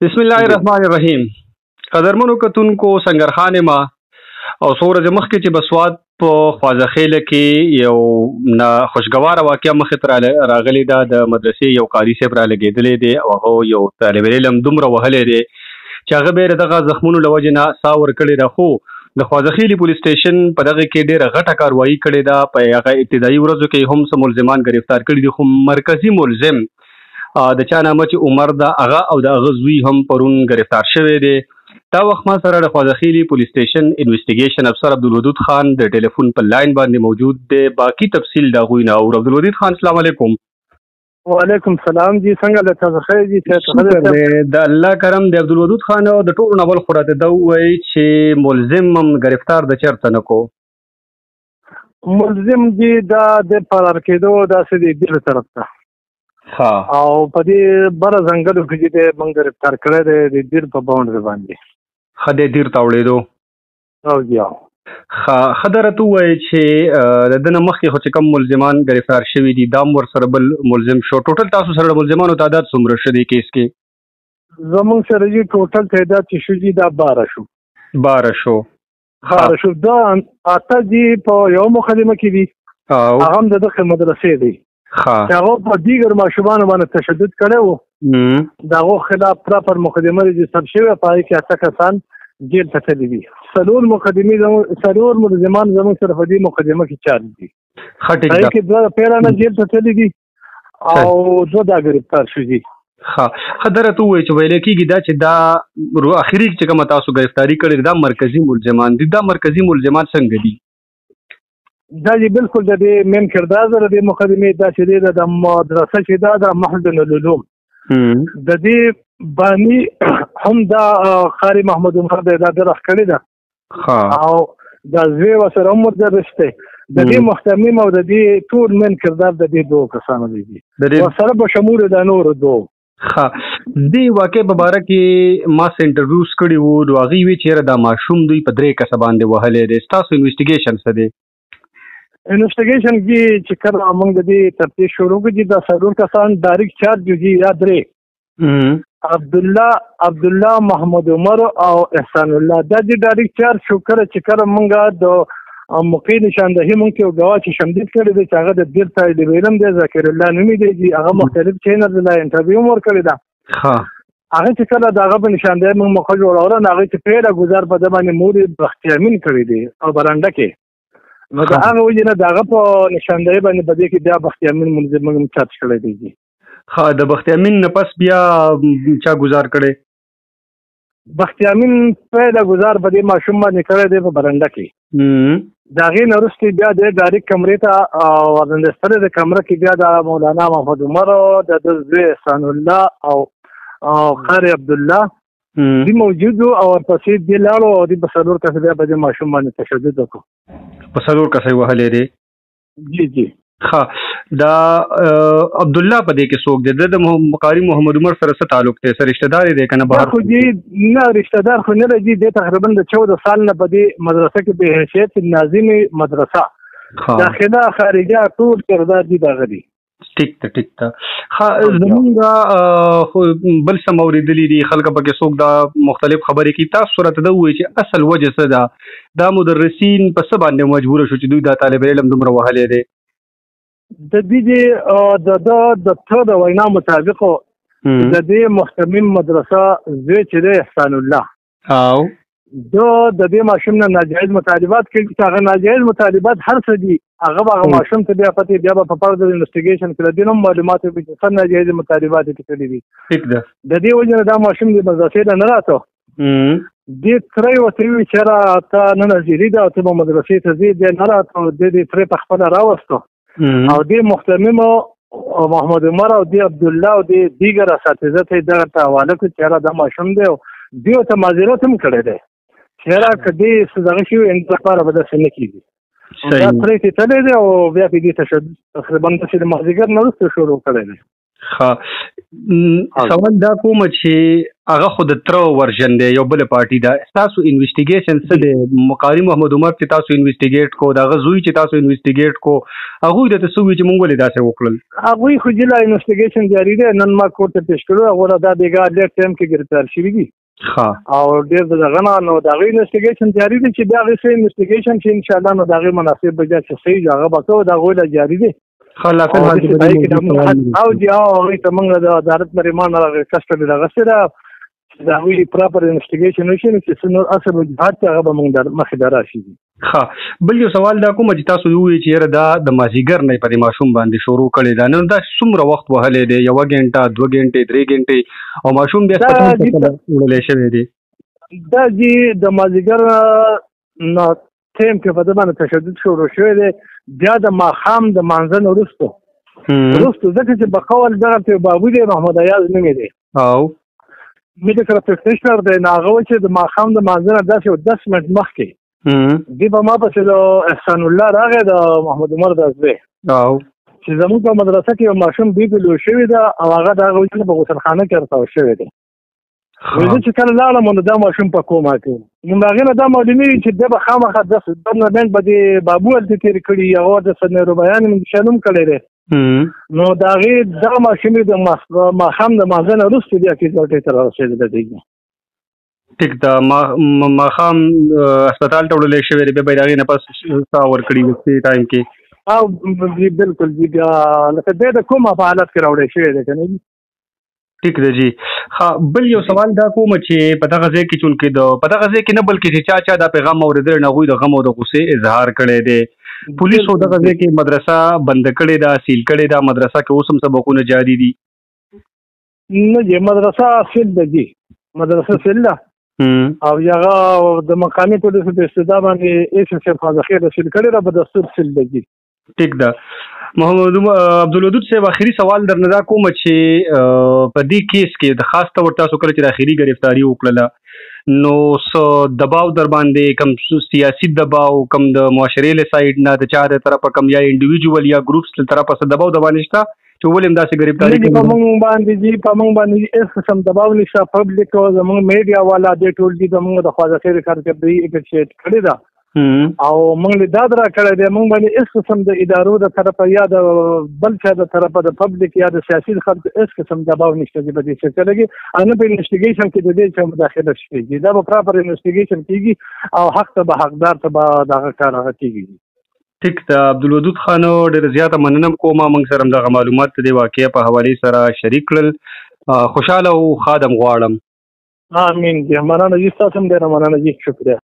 بسم الله الرحمن الرحیم. قدرمنو کتونکو سنگرخان ما او څو ورځې مخکې چې بسواد په خوازخیله کې یو نا خوشګواره واقعه مخې ته راغلی ده. د مدرسې یو قاري صاحب را لګېدلی دی او هغه یو طالب علم دومره وهلی دی چې هغه به یې د دغه زخمونو له وجې نه ساه ورکړې ده. خو د خوازخیلي پولیس سټیشن په دغه کې ډېره غټه کاروایي کړې ده. په هغه ابتدایي ورځو کې هم څه ملزمان ګرفتار کړي دي، خو مرکزي ملزم د چا نامه چې عمر ده هغه او د هغه زوی هم پرون ګرفتار شوی دی. دا وخت ما سره د خوازخیلي پولیس سټیشن انویسټیګیشن افسر عبدالودود خان د ټلیفون په لاین باندې موجود دی. باقي تفصیل د هغوی نه اورو. عبدالودود خان السلام علیکم. وعلیکم السلام جی، څنګه له تاسو خیر جی؟ د الله کرم دی. عبدالودود خان د ټولو نه بل خو راته دا ووایي چې ملزم هم ګرفتار د چېرته نه کو؟ ملزم جی دا د فرار کېدو داسې دی ډېر طرف ته او په دې بره ځنګلو کې چې دی موږ ګرفتار کړی دی د دیر په باونډري باندې. ښه دی دیر ته وړېدو او بیا ښه ده راته ووایي چې د ده نه مخکې خو چې کوم ملزمان ګرفتار شوي دي دا هم ورسره بل ملزم شو. ټوټل تاسو سره د ملزمانو تعداد څومره شو دې کیس کې؟ زموږ سره جي ټوټل تعداد چې شو جي دا 12 شو. 12 شو. دا 8 جي په یو مقدمه کې دي، هغه هم د دغه مدرسې دی چې هغه په دیگر ماشومانو باندې تشدد کړی و. د هغو خلاف پراپر مقدمه رجسټر شوې، په هغې کې 8 کسان جیل ته تللي دي. 4 ملزمان زموږ سره په دې مقدمه کې چارج دي. هغې کې 2 پیرانه جیل ته تللي دي او 2 دا ګرفتار شوي دي. ښه ده راته ووایي چې ویلی کېږي دا چې دا اخري چې کومه تاسو ګرفتاري کړې دا مرکزي ملزمان دي. دا مرکزي ملزمان څنګه دي؟ دا چې بالکل د دې مین کردار د دې مقدمې دا چې دی د مدرسه چې دا د محضن العلوم د دې بانی هم دا قاري محمد عمر دی دا درخ کړی ده او دا زوی ورسره هم مدرس دی. د دې محتمیم او د دې ټول مین کردار د دې 2 کسانو دی ورسره به شمول د نورو 2. دې واقع په باره کې ما څه انټرویوز کړي وو نو هغوی وی چېرې دا ماشوم دوی په 3 کسه باندې وهلی دی. ستاسو انویسټیګیشن څه دی؟ انویسټیګیشن کې چې کله موږ د دې تفتیش شروع کړو دا 4 کسان ډایرکټ چارج دي یا 3 عبدالله محمد عمر او احسان الله دا دي ډایرکټ چارج شو. کله چې کله موږ د موقع نشاندهي موږ کې غوا چې شمدید کړی دی چې هغه د دیر طالب علم دی ذکر الله نومي دی چې هغه مختلف چینل له انټرویو مور کړی دا هغه چې کله دا هغه په نشاندهي موږ مخه جوړول هغه چې پیله گزار په د باندې مور بختیامین کړی دی او برانډه کې نو دا هغه وجه نه دا هغه په نشاندهي باندې په دې کې بیا بختیامین ملزم موږ چارج کړی دی. د بختیامین نه پس بیا چا گزار کړی؟ بختیامین پیله گزار په دې ماشوم باندې کړی دی په برانډه کې. د هغې نه وروسته بیا د ډایرکټ کمرې ته ورننستلی د کمره کې بیا د مولانا محمد عمر د ده زوی احسان الله او قاري عبدالله دی موجود او ورپسې دی لاړو او دی په 4 کسه بیا په دې ماشوم باندې تشدد وکړو. په 4 کسه یې وهلی دی؟ جی دا عبدالله په دې کې څوک دی؟ د قاري محمد عمر سره څه تعلق دی؟ څه رشته دار دی که نه بهر؟ خو جی نه رشته دار خو نه دی جی. دی تقریبا د 14 سال نه په دې مدرسه کې به حیثیت ناظم مدرسه داخله خارجه ټول کردار دي دغه دی. ټیک ته زمونږ خو بل څه اورېدلي دي خلک پکې څوک دا مختلف خبرې کوي. تاسو راته دا ووایي چې اصل وجه څه ده؟ دا مدرسین په څه باندې مجبوره شو چې دوی دا طالب علم دومره وهلی دی؟ د دې د وینا مطابق د دې محتمم مدرسه زوی چې دی احسان الله او د دې ماشوم نه ناجایز مطالبات کوي چې هغه ناجایز مطالبات هر څه دي هغه ماشوم ته بیا پته بیا په فردر انویسټیګیشن کې د دې معلومات به څه ناجایز مطالبات کړي دي. ٹھیک ده. د دې وجه دا ماشوم د مدرسې نه راته دې ترې وتوي چې را ته نه نظری دا ته مدرسې ته زی دې نه راته دې ترې په خپل راوستو او دې محتمم محمد عمر او دې عبدالله او دې دیگر اساتذه ته دا حواله کړ چې را دا ماشوم دی دیو ته معذرت هم کړی دی چې را کدي څه شي انتظار به داسې نه کیږي. دا پرې ته تللی دی او بیا په دې تشدد تقریبا د مازدیګر نه وروسته شروع کړی دی. سوال دا کوم چې هغه خو د تر ورژن دی یو بل پارټي دا تاسو انویسټیګیشن څه دی مقاری محمد عمر چې تاسو انویسټیګیټ کو دا غزوی چې تاسو انویسټیګیټ کو هغه د تاسو چې مونږ ولې داسې وکړل هغه خو جلا انویسټیګیشن جاری دی نن ما کوټ ته پیښ کړو هغه دا دیګا ډېر ټایم کې گرفتار شوی دی او ډېر دغه نو دا انویسټیګیشن جاری دی چې دا غوښه انویسټیګیشن چې ان شاء الله نو دا مناسب بجا چې صحیح هغه به کو دا غوډه جاری دی خلافل او دی او ته موږ د وزارت پرېمان کسټډي راغسته دا وی پراپر انویسټیګیشن وشي چې څنګه اصل وجهات هغه به موږ در مخې دراشي. بل یو سوال دا کوم چې تاسو وی چې دا د مازیګر نه پدې ماشوم باندې شروع کړي دا نو دا څومره وخت وهلې دی 1 غنټه 2 غنټه 3 غنټه او ماشوم بیا څه وړلې شوی دی دا جی د مازیګر نو تیم کې په دې باندې تشدد شروع شوی دی بیا د ماخام د مانځن وروسته ځکه چې بقول دغه ته بابو دی محمد ایاز نومې دی او مې د کړه پروفیسور دی ناغه چې د ماخام د مانځن داسې 10 منټ مخکې دی په ما پسې د احسان الله راغی د محمد عمر دازوی او چې زموږ په مدرسه کې یو ماشوم بیبلو شوی دا او هغه د هغه وجه په غسلخانه کې ورته شوی دی زه چې کله لاړم نو دا ماشوم په کومه کې نو هغې نه دا معلومي چې دی به خامخا ټورنمنټ به د بابو هلته تېرې کړي هغه د سنیرو بیان مې شنوم کړی دی نو د هغې دغه ماشوم د ماښام د مانځه نه وروسته بیا کېږدۍ ته رارسېدلی دی ټیک ده ماښام هسپتال ته وړلی شوی دی بیا به یې د هغې نه پس ساه ورکړي وروستي ټایم کې او بلکل جی بیا لکه دی د کومه په حالت کې راوړی شوی دی که نه جي ټیک ده جی بل یو سوال دا کوم چې په دغه ځای کې چونکې په دغه ځای کې نه بلکې چې چا دا پیغام اورېدل نه هغوی د غم او د غصې اظهار کړی دی پولیسو دغه ځای کې مدرسه بند کړې ده سیل کړې ده مدرسه کې اوس هم سبقونه جاري دي نه جی مدرسه سیل ده جی مدرسه سیل ده او هغه د مقامي پولیسو په استدا باندې ایس ایس اف خیر سیل کړې ده په دستور سیل ده جی ټیک ده محمد عبدالودود صاحب اخري سوال درنه دا کوم چې په دې کیس کې د خاص طور تاسو کله چې د اخري گرفتاری وکړله نو څه دباو در باندې کم سیاسي دباو کم د معاشرې له سایډ نه د چا د طرفه کم یا انډیویجوال یا ګروپس له طرفه څه دباو د باندې شته چې ولې همداسې گرفتاری کوي په موږ باندې جی په موږ باندې هېڅ قسم دباو نشته پبلک او زموږ میډیا والا دې ټول دي زموږ د خواجه خیر کارکردګي اپریشیټ کړې ده او موږ له دا درا کړی دی موږ باندې هېڅ قسم د ادارو د طرفه یا د بل چا د طرفه د پبلک یا د سیاسي خلکو هېڅ قسم دباو نشته چې په دې سلسله کې نه په انویسټیګیشن کې د دې چې مداخله شوې دا به پراپر انویسټیګیشن کېږي او حق ته به حقدار ته به دغه کار هغه کېږي ټیک ده عبدالودود خانو ډېره زیاته مننه کوم موږ سره همدغه معلومات د دې واقعې په حوالې سره شریک کړل خوشحاله او خادم غواړم امین جی مننه جی تاسو هم ډېره مننه جی شکریه